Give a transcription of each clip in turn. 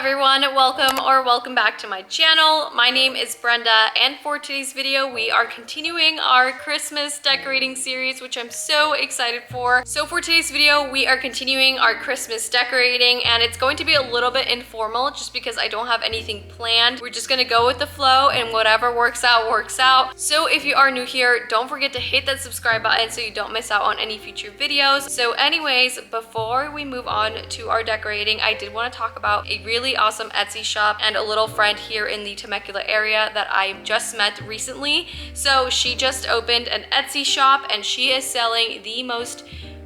everyone, welcome back to my channel. My name is Brenda, and for today's video we are continuing our Christmas decorating series, which I'm so excited for. So for today's video we are continuing our Christmas decorating, and it's going to be a little bit informal just because I don't have anything planned. We're just gonna go with the flow, and whatever works out works out. So if you are new here, don't forget to hit that subscribe button so you don't miss out on any future videos. So anyways, before we move on to our decorating, I did want to talk about a really awesome Etsy shop and a little friend here in the Temecula area that I just met recently. So she just opened an Etsy shop and she is selling the most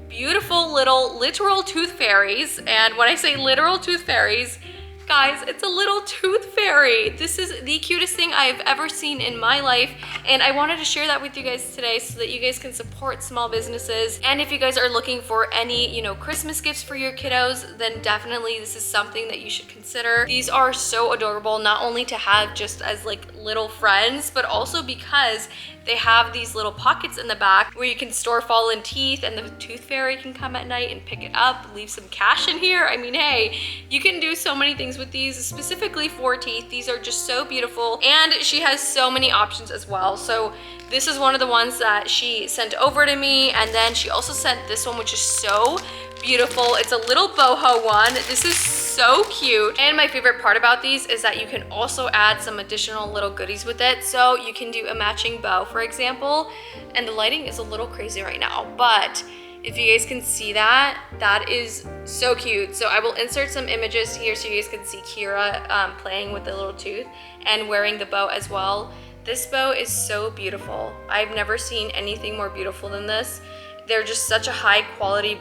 beautiful little literal tooth fairies. And when I say literal tooth fairies, guys, it's a little tooth fairy. This is the cutest thing I've ever seen in my life, and I wanted to share that with you guys today so that you guys can support small businesses. And if you guys are looking for any, Christmas gifts for your kiddos, then definitely this is something that you should consider. These are so adorable, not only to have just as like little friends, but also because they have these little pockets in the back where you can store fallen teeth, and the tooth fairy can come at night and pick it up, leave some cash in here. I mean, hey, you can do so many things with these, specifically for teeth. These are just so beautiful, and she has so many options as well. So this is one of the ones that she sent over to me, and then she also sent this one, which is so beautiful. It's a little boho one. This is so cute, and my favorite part about these is that you can also add some additional little goodies with it. So you can do a matching bow, for example, and the lighting is a little crazy right now, but if you guys can see that, that is so cute. So I will insert some images here so you guys can see Kira playing with the little tooth and wearing the bow as well. This bow is so beautiful. I've never seen anything more beautiful than this. They're just such a high quality,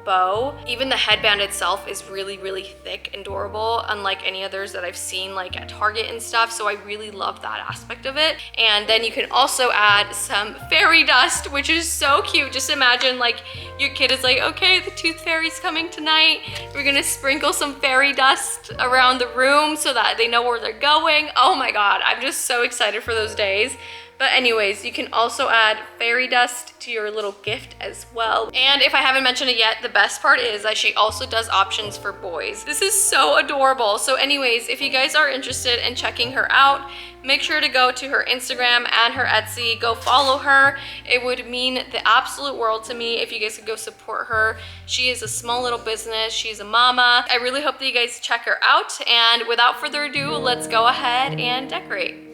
bow. Even the headband itself is really, really thick and durable, unlike any others that I've seen like at Target and stuff. So I really love that aspect of it. And then you can also add some fairy dust, which is so cute. Just imagine like your kid is like, okay, the tooth fairy's coming tonight. We're gonna sprinkle some fairy dust around the room so that they know where they're going. Oh my God, I'm just so excited for those days. But anyways, you can also add fairy dust to your little gift as well. And if I haven't mentioned it yet, the best part is that she also does options for boys. This is so adorable. So anyways, if you guys are interested in checking her out, make sure to go to her Instagram and her Etsy. Go follow her. It would mean the absolute world to me if you guys could go support her. She is a small little business. She's a mama. I really hope that you guys check her out. And without further ado, let's go ahead and decorate.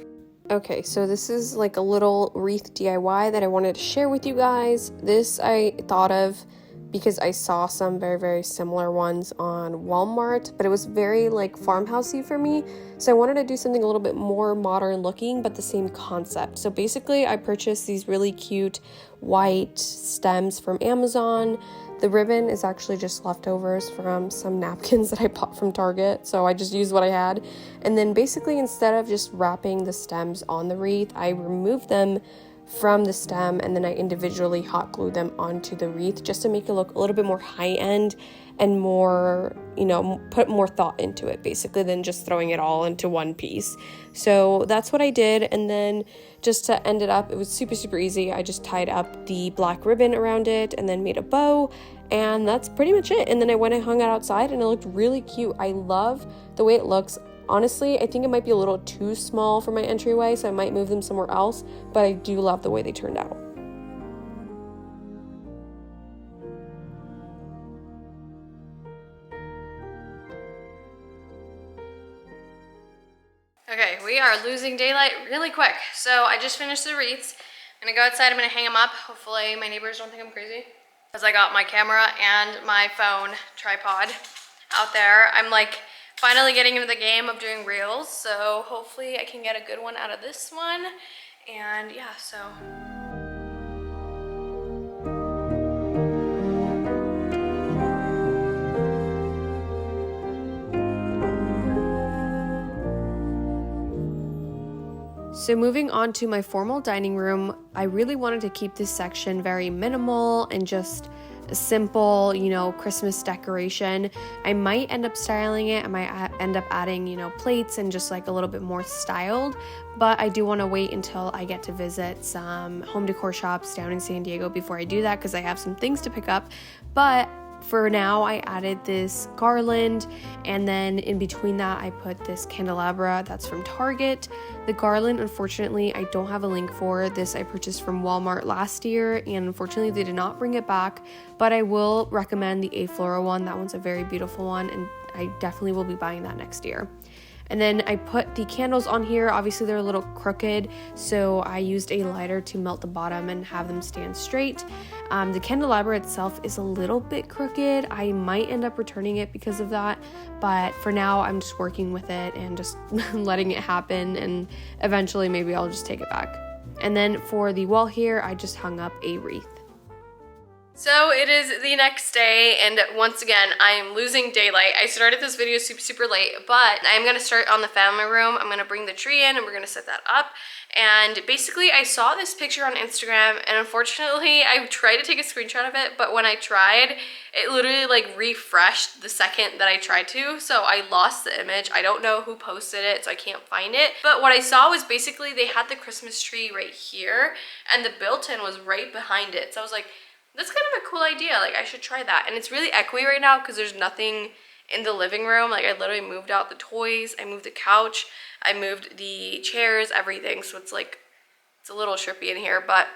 Okay, so this is like a little wreath DIY that I wanted to share with you guys. This I thought of because I saw some very, very similar ones on Walmart, but it was very like farmhousey for me. So I wanted to do something a little bit more modern looking, but the same concept. So basically I purchased these really cute white stems from Amazon. The ribbon is actually just leftovers from some napkins that I bought from Target, so I just used what I had. And then basically instead of just wrapping the stems on the wreath, I removed them from the stem and then I individually hot glued them onto the wreath just to make it look a little bit more high-end and more, put more thought into it basically than just throwing it all into one piece. So that's what I did, and then just to end it up, it was super, super easy. I just tied up the black ribbon around it and then made a bow, and that's pretty much it. And then I went and hung it outside and it looked really cute. I love the way it looks. Honestly, I think it might be a little too small for my entryway, so I might move them somewhere else, but I do love the way they turned out. Okay, we are losing daylight really quick. So I just finished the wreaths. I'm gonna go outside, I'm gonna hang them up. Hopefully my neighbors don't think I'm crazy. Because I got my camera and my phone tripod out there. I'm like finally getting into the game of doing reels, so hopefully I can get a good one out of this one. And yeah, so. So moving on to my formal dining room, I really wanted to keep this section very minimal and just a simple, Christmas decoration. I might end up styling it. I might end up adding, plates and just like a little bit more styled, but I do want to wait until I get to visit some home decor shops down in San Diego before I do that, because I have some things to pick up. But for now, I added this garland, and then in between that, I put this candelabra that's from Target. The garland, unfortunately, I don't have a link for. This I purchased from Walmart last year, and unfortunately, they did not bring it back, but I will recommend the A Flora one. That one's a very beautiful one, and I definitely will be buying that next year. And then I put the candles on here. Obviously they're a little crooked, so I used a lighter to melt the bottom and have them stand straight. The candelabra itself is a little bit crooked. I might end up returning it because of that, but for now I'm just working with it and just letting it happen, and eventually maybe I'll just take it back. And then for the wall here, I just hung up a wreath. So it is the next day, and once again, I am losing daylight. I started this video super late, but I'm gonna start on the family room. I'm gonna bring the tree in and we're gonna set that up. And basically I saw this picture on Instagram, and unfortunately I tried to take a screenshot of it, but when I tried, it literally like refreshed the second that I tried to. So I lost the image. I don't know who posted it, so I can't find it. But what I saw was basically they had the Christmas tree right here and the built-in was right behind it. So I was like, that's kind of a cool idea. Like, I should try that. And it's really echoey right now because there's nothing in the living room. Like, I literally moved out the toys, I moved the couch, I moved the chairs, everything. So it's like, it's a little trippy in here. But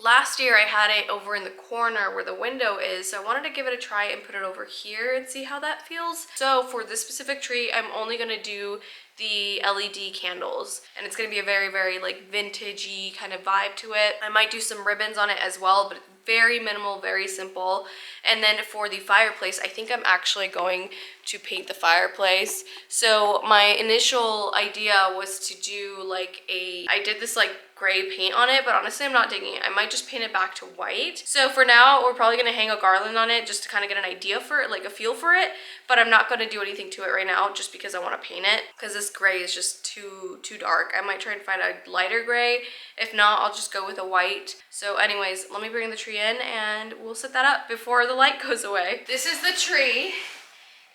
last year I had it over in the corner where the window is, so I wanted to give it a try and put it over here and see how that feels. So for this specific tree, I'm only gonna do the LED candles, and it's gonna be a very like vintagey kind of vibe to it. I might do some ribbons on it as well, but very minimal, very simple. And then for the fireplace, I think I'm actually going to paint the fireplace. So my initial idea was to do like I did this like gray paint on it, but honestly I'm not digging it. I might just paint it back to white. So for now, we're probably gonna hang a garland on it just to kind of get an idea for it, like a feel for it, but I'm not gonna do anything to it right now just because I wanna paint it, because this gray is just too dark. I might try and find a lighter gray. If not, I'll just go with a white. So anyways, let me bring the tree in and we'll set that up before the light goes away. This is the tree,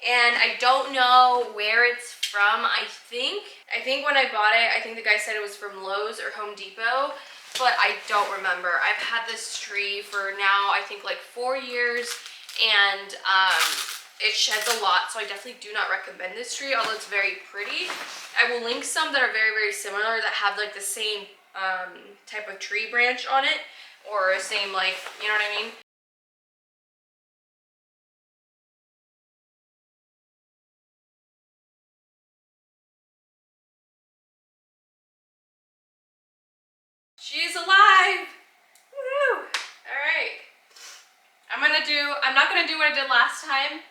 and I don't know where it's from. I think when I bought it, I think the guy said it was from Lowe's or Home Depot, but I don't remember. I've had this tree for now, I think like 4 years, and it sheds a lot, so I definitely do not recommend this tree, although it's very pretty. I will link some that are very similar that have like the same type of tree branch on it, or same, like, you know what I mean? She's alive! Woo! Alright. I'm not gonna do what I did last time.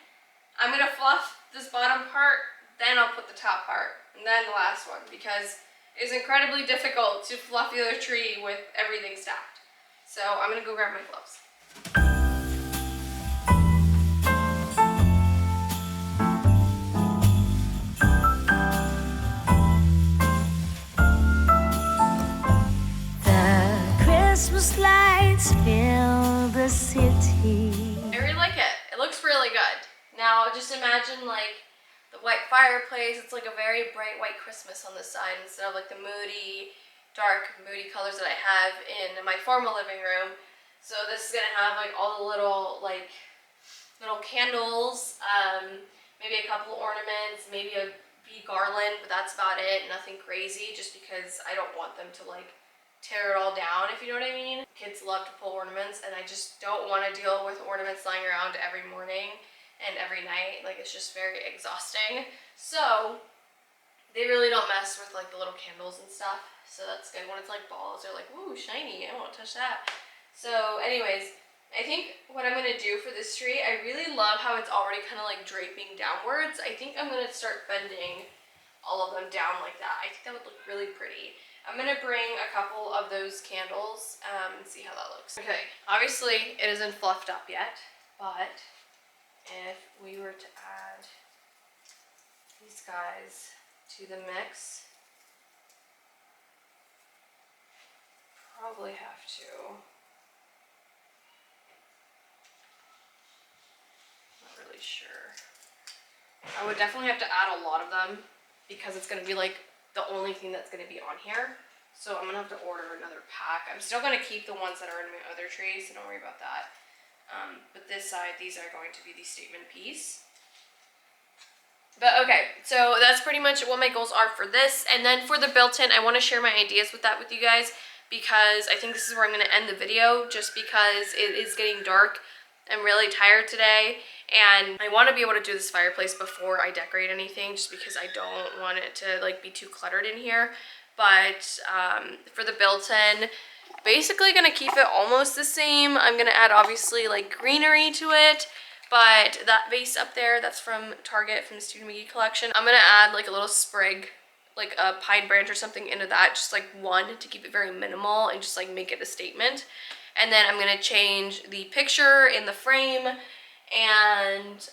I'm gonna fluff this bottom part, then I'll put the top part, and then the last one, because it's incredibly difficult to fluff the other tree with everything stacked. So I'm gonna go grab my gloves. Christmas lights fill the city. I really like it. It looks really good. Now just imagine like the white fireplace. It's like a very bright white Christmas on the side instead of like the dark moody colors that I have in my formal living room. So this is gonna have like all the little candles, maybe a couple ornaments, maybe a bee garland, but that's about it. Nothing crazy, just because I don't want them to like tear it all down, if you know what I mean. Kids love to pull ornaments, and I just don't want to deal with ornaments lying around every morning and every night. Like, it's just very exhausting. So they really don't mess with like the little candles and stuff, so that's good. When it's like balls, they're like, ooh, shiny, I want to touch that. So anyways, I think what I'm going to do for this tree, I really love how it's already kind of like draping downwards. I think I'm going to start bending all of them down like that. I think that would look really pretty. I'm gonna bring a couple of those candles and see how that looks. Okay, obviously it isn't fluffed up yet, but if we were to add these guys to the mix, probably have to. Not really sure. I would definitely have to add a lot of them because it's gonna be like the only thing that's going to be on here. So I'm going to have to order another pack. I'm still going to keep the ones that are in my other tree, so don't worry about that. But this side, these are going to be the statement piece. But okay, so that's pretty much what my goals are for this. And then for the built-in, I want to share my ideas with you guys, because I think this is where I'm going to end the video, just because it is getting dark. I'm really tired today, and I want to be able to do this fireplace before I decorate anything, just because I don't want it to like be too cluttered in here. But for the built-in, basically gonna keep it almost the same. I'm gonna add obviously like greenery to it, but that vase up there, that's from Target, from the Student McGee collection. I'm gonna add like a little sprig, like a pine branch or something into that, just like one, to keep it very minimal and just like make it a statement. And then I'm gonna change the picture in the frame, and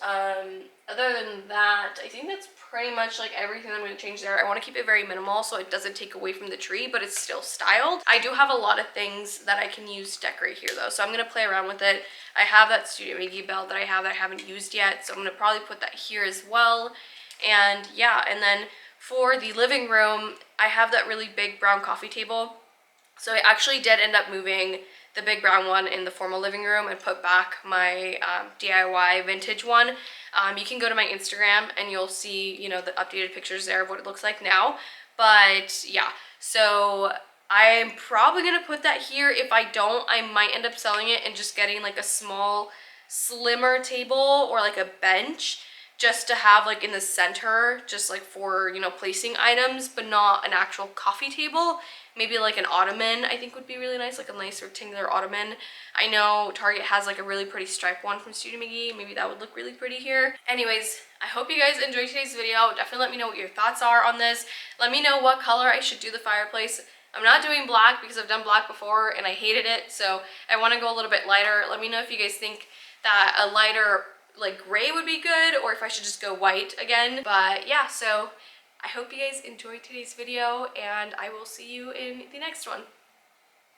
other than that, I think that's pretty much like everything I'm going to change there. I want to keep it very minimal so it doesn't take away from the tree, but it's still styled. I do have a lot of things that I can use to decorate here though, so I'm going to play around with it. I have that Studio McGee belt that I haven't used yet, so I'm going to probably put that here as well. And yeah, and then for the living room, I have that really big brown coffee table. So I actually did end up moving the big brown one in the formal living room and put back my DIY vintage one. You can go to my Instagram and you'll see, you know, the updated pictures there of what it looks like now. But yeah, so I'm probably gonna put that here. If I don't, I might end up selling it and just getting like a small, slimmer table or like a bench, just to have like in the center, just like for, you know, placing items, but not an actual coffee table. Maybe like an ottoman I think would be really nice, like a nice rectangular ottoman. I know Target has like a really pretty striped one from Studio McGee. Maybe that would look really pretty here. Anyways, I hope you guys enjoyed today's video. Definitely let me know what your thoughts are on this. Let me know what color I should do the fireplace. I'm not doing black because I've done black before and I hated it, so I want to go a little bit lighter. Let me know if you guys think that a lighter like gray would be good, or if I should just go white again. But yeah, so I hope you guys enjoyed today's video, and I will see you in the next one.